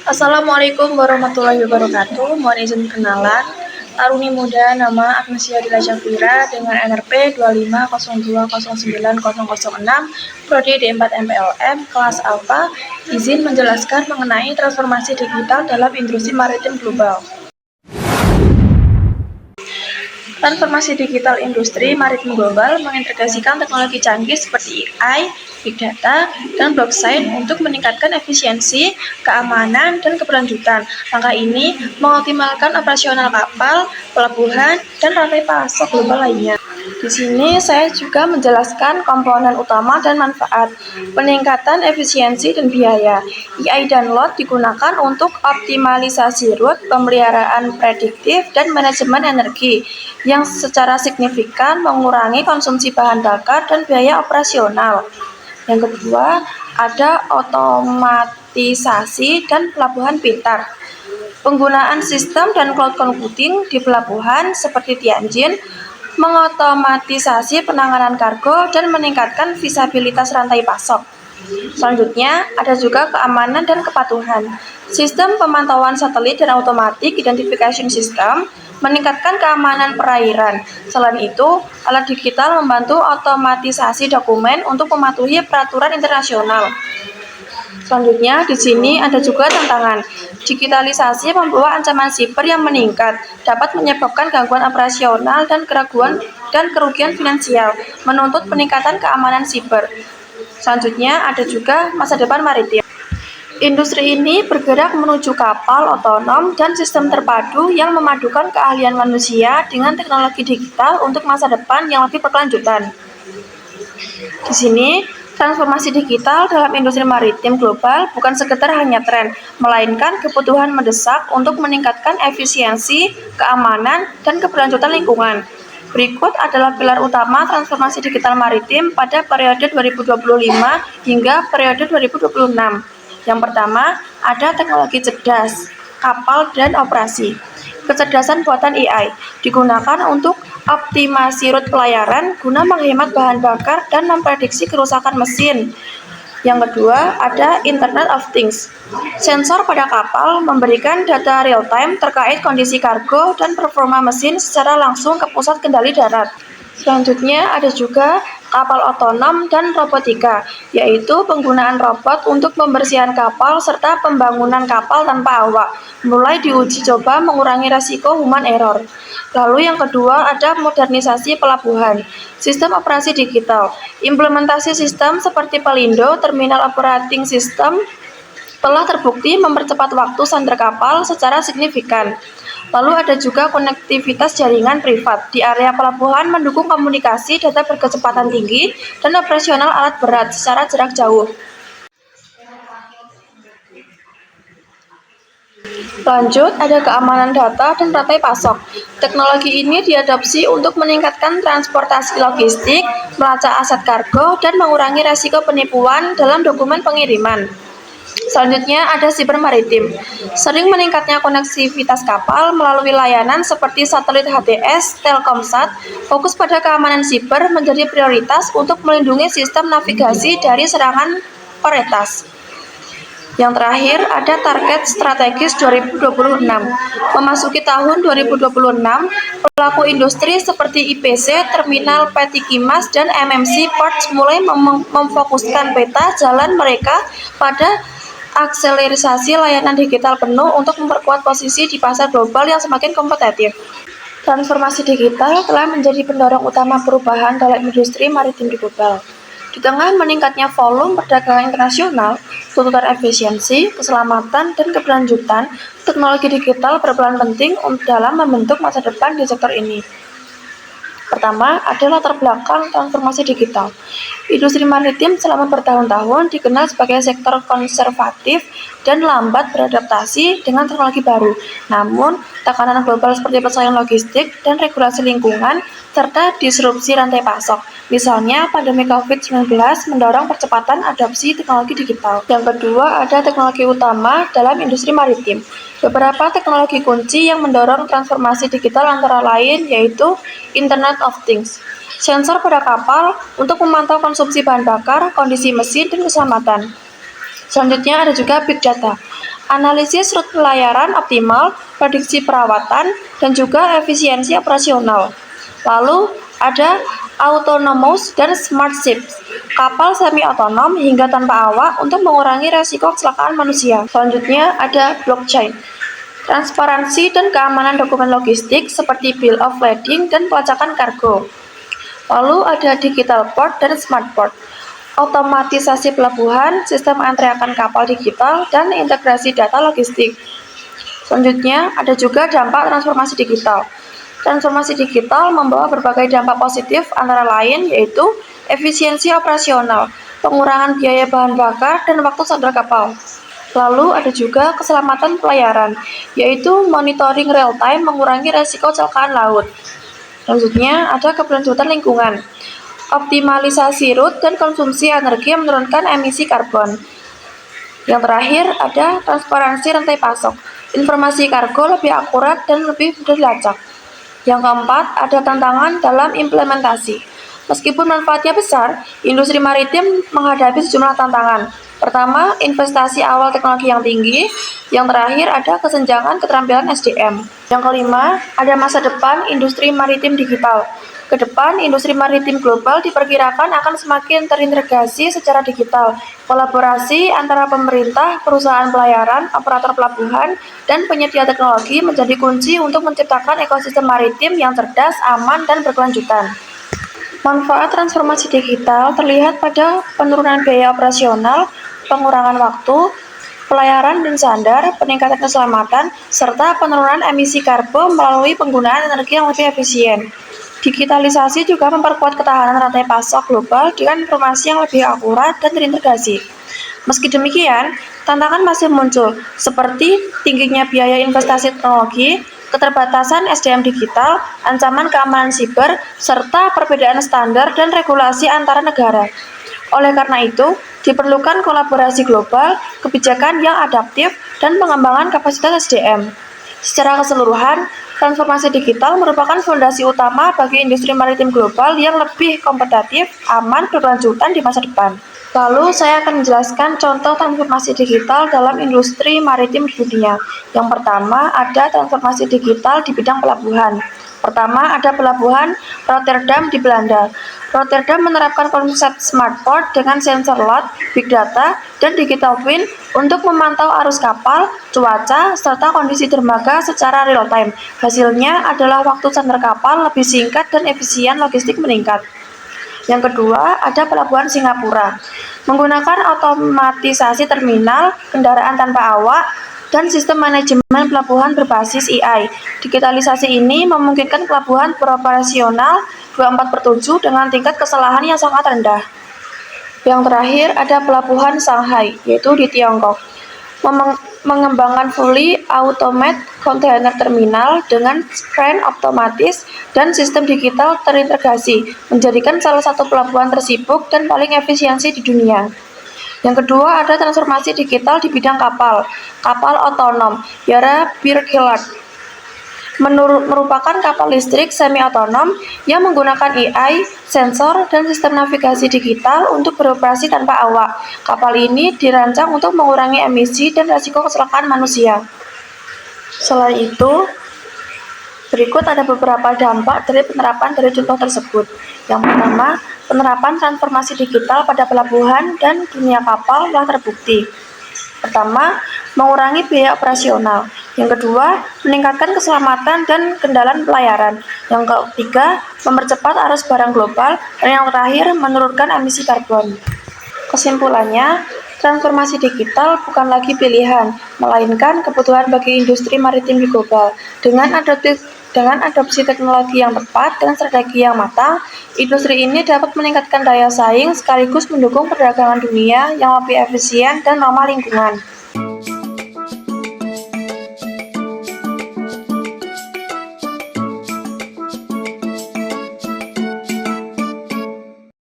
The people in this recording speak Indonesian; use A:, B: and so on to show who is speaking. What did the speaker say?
A: Assalamualaikum warahmatullahi wabarakatuh. Mohon izin kenalan. Taruni Muda nama Agnesia Dila Syafira dengan NRP 250209006 Prodi D4 MPLM kelas Alfa. Izin menjelaskan mengenai transformasi digital dalam industri maritim global. Transformasi digital industri maritim global mengintegrasikan teknologi canggih seperti AI, Big Data, dan blockchain untuk meningkatkan efisiensi, keamanan, dan keberlanjutan. Langkah ini mengoptimalkan operasional kapal, pelabuhan, dan rantai pasok global lainnya. Di sini saya juga menjelaskan komponen utama dan manfaat, peningkatan efisiensi dan biaya. AI dan load digunakan untuk optimalisasi rute, pemeliharaan prediktif, dan manajemen energi yang secara signifikan mengurangi konsumsi bahan bakar dan biaya operasional. Yang kedua, ada otomatisasi dan pelabuhan pintar. Penggunaan sistem dan cloud computing di pelabuhan seperti Tianjin mengotomatisasi penanganan kargo dan meningkatkan visibilitas rantai pasok. Selanjutnya, ada juga keamanan dan kepatuhan. Sistem pemantauan satelit dan automatic identification system meningkatkan keamanan perairan. Selain itu, alat digital membantu otomatisasi dokumen untuk mematuhi peraturan internasional. Selanjutnya, di sini ada juga tantangan. Digitalisasi membawa ancaman siber yang meningkat, dapat menyebabkan gangguan operasional dan kerugian finansial, menuntut peningkatan keamanan siber. Selanjutnya, ada juga masa depan maritim. Industri ini bergerak menuju kapal otonom dan sistem terpadu yang memadukan keahlian manusia dengan teknologi digital untuk masa depan yang lebih berkelanjutan. Di sini, transformasi digital dalam industri maritim global bukan sekedar hanya tren, melainkan kebutuhan mendesak untuk meningkatkan efisiensi, keamanan, dan keberlanjutan lingkungan. Berikut adalah pilar utama transformasi digital maritim pada periode 2025 hingga periode 2026. Yang pertama, ada teknologi cerdas, kapal dan operasi. Kecerdasan buatan AI digunakan untuk optimasi rute pelayaran guna menghemat bahan bakar dan memprediksi kerusakan mesin. Yang kedua, ada Internet of Things. Sensor pada kapal memberikan data real-time terkait kondisi kargo dan performa mesin secara langsung ke pusat kendali darat. Selanjutnya, ada juga kapal otonom dan robotika, yaitu penggunaan robot untuk pembersihan kapal serta pembangunan kapal tanpa awak, mulai diuji coba mengurangi risiko human error. Lalu yang kedua ada modernisasi pelabuhan, sistem operasi digital, implementasi sistem seperti Pelindo, Terminal Operating System, telah terbukti mempercepat waktu sandar kapal secara signifikan. Lalu ada juga konektivitas jaringan privat di area pelabuhan mendukung komunikasi data berkecepatan tinggi dan operasional alat berat secara jarak jauh. Lanjut, ada keamanan data dan rantai pasok. Teknologi ini diadopsi untuk meningkatkan transportasi logistik, melacak aset kargo, dan mengurangi risiko penipuan dalam dokumen pengiriman. Selanjutnya ada siber maritim. Sering meningkatnya koneksivitas kapal melalui layanan seperti satelit HTS, Telkomsat, fokus pada keamanan siber menjadi prioritas untuk melindungi sistem navigasi dari serangan peretas. Yang terakhir ada target strategis 2026. Memasuki tahun 2026, pelaku industri seperti IPC, Terminal Petikimas, dan MMC Ports mulai memfokuskan peta jalan mereka pada akselerasi layanan digital penuh untuk memperkuat posisi di pasar global yang semakin kompetitif. Transformasi digital telah menjadi pendorong utama perubahan dalam industri maritim global. Di tengah meningkatnya volume perdagangan internasional, tuntutan efisiensi, keselamatan, dan keberlanjutan, teknologi digital berperan penting dalam membentuk masa depan di sektor ini. Pertama, adalah latar belakang transformasi digital. Industri maritim selama bertahun-tahun dikenal sebagai sektor konservatif dan lambat beradaptasi dengan teknologi baru. Namun, tekanan global seperti persaingan logistik dan regulasi lingkungan serta disrupsi rantai pasok, misalnya pandemi COVID-19 mendorong percepatan adopsi teknologi digital. Yang kedua, ada teknologi utama dalam industri maritim. Beberapa teknologi kunci yang mendorong transformasi digital antara lain yaitu Internet of Things, sensor pada kapal untuk memantau konsumsi bahan bakar, kondisi mesin, dan keselamatan. Selanjutnya ada juga Big Data, analisis rute pelayaran optimal, prediksi perawatan, dan juga efisiensi operasional. Lalu ada autonomous dan smart ships, kapal semi-otonom hingga tanpa awak untuk mengurangi resiko kecelakaan manusia. Selanjutnya ada blockchain, transparansi dan keamanan dokumen logistik seperti bill of lading dan pelacakan kargo. Lalu ada digital port dan smart port, otomatisasi pelabuhan, sistem antreakan kapal digital, dan integrasi data logistik. Selanjutnya ada juga dampak transformasi digital. Transformasi digital membawa berbagai dampak positif antara lain yaitu efisiensi operasional, pengurangan biaya bahan bakar, dan waktu sandar kapal. Lalu ada juga keselamatan pelayaran, yaitu monitoring real-time mengurangi resiko kecelakaan laut. Selanjutnya ada keberlanjutan lingkungan, optimalisasi rute dan konsumsi energi yang menurunkan emisi karbon. Yang terakhir ada transparansi rantai pasok, informasi kargo lebih akurat dan lebih mudah dilacak. Yang keempat, ada tantangan dalam implementasi. Meskipun manfaatnya besar, industri maritim menghadapi sejumlah tantangan. Pertama, investasi awal teknologi yang tinggi. Yang terakhir, ada kesenjangan keterampilan SDM. Yang kelima, ada masa depan industri maritim digital. Kedepan, industri maritim global diperkirakan akan semakin terintegrasi secara digital. Kolaborasi antara pemerintah, perusahaan pelayaran, operator pelabuhan, dan penyedia teknologi menjadi kunci untuk menciptakan ekosistem maritim yang cerdas, aman, dan berkelanjutan. Manfaat transformasi digital terlihat pada penurunan biaya operasional, pengurangan waktu, pelayaran dan sandar, peningkatan keselamatan, serta penurunan emisi karbon melalui penggunaan energi yang lebih efisien. Digitalisasi juga memperkuat ketahanan rantai pasok global dengan informasi yang lebih akurat dan terintegrasi. Meski demikian, tantangan masih muncul, seperti tingginya biaya investasi teknologi, keterbatasan SDM digital, ancaman keamanan siber, serta perbedaan standar dan regulasi antara negara. Oleh karena itu, diperlukan kolaborasi global, kebijakan yang adaptif, dan pengembangan kapasitas SDM. Secara keseluruhan, transformasi digital merupakan fondasi utama bagi industri maritim global yang lebih kompetitif, aman, berkelanjutan di masa depan. Lalu saya akan menjelaskan contoh transformasi digital dalam industri maritim di dunia. Yang pertama ada transformasi digital di bidang pelabuhan. Pertama ada pelabuhan Rotterdam di Belanda. Rotterdam menerapkan konsep smart port dengan sensor lot, big data, dan digital twin untuk memantau arus kapal, cuaca, serta kondisi dermaga secara real time. Hasilnya adalah waktu sandar kapal lebih singkat dan efisien logistik meningkat. Yang kedua, ada pelabuhan Singapura. Menggunakan otomatisasi terminal, kendaraan tanpa awak, dan sistem manajemen pelabuhan berbasis AI. Digitalisasi ini memungkinkan pelabuhan beroperasional 24/7 dengan tingkat kesalahan yang sangat rendah. Yang terakhir ada pelabuhan Shanghai, yaitu di Tiongkok. Mengembangkan fully automated container terminal dengan kren otomatis dan sistem digital terintegrasi, menjadikan salah satu pelabuhan tersibuk dan paling efisiensi di dunia. Yang kedua ada transformasi digital di bidang kapal otonom, Yara Birkeland. Merupakan kapal listrik semi-otonom yang menggunakan AI, sensor, dan sistem navigasi digital untuk beroperasi tanpa awak. Kapal ini dirancang untuk mengurangi emisi dan risiko kecelakaan manusia. Selain itu, berikut ada beberapa dampak dari penerapan dari contoh tersebut. Yang pertama, penerapan transformasi digital pada pelabuhan dan dunia kapal telah terbukti. Pertama, mengurangi biaya operasional. Yang kedua, meningkatkan keselamatan dan kendalian pelayaran. Yang ketiga, mempercepat arus barang global. Dan yang terakhir, menurunkan emisi karbon. Kesimpulannya, transformasi digital bukan lagi pilihan, melainkan kebutuhan bagi industri maritim global. Dengan adopsi teknologi yang tepat dan strategi yang matang, industri ini dapat meningkatkan daya saing sekaligus mendukung perdagangan dunia yang lebih efisien dan ramah lingkungan.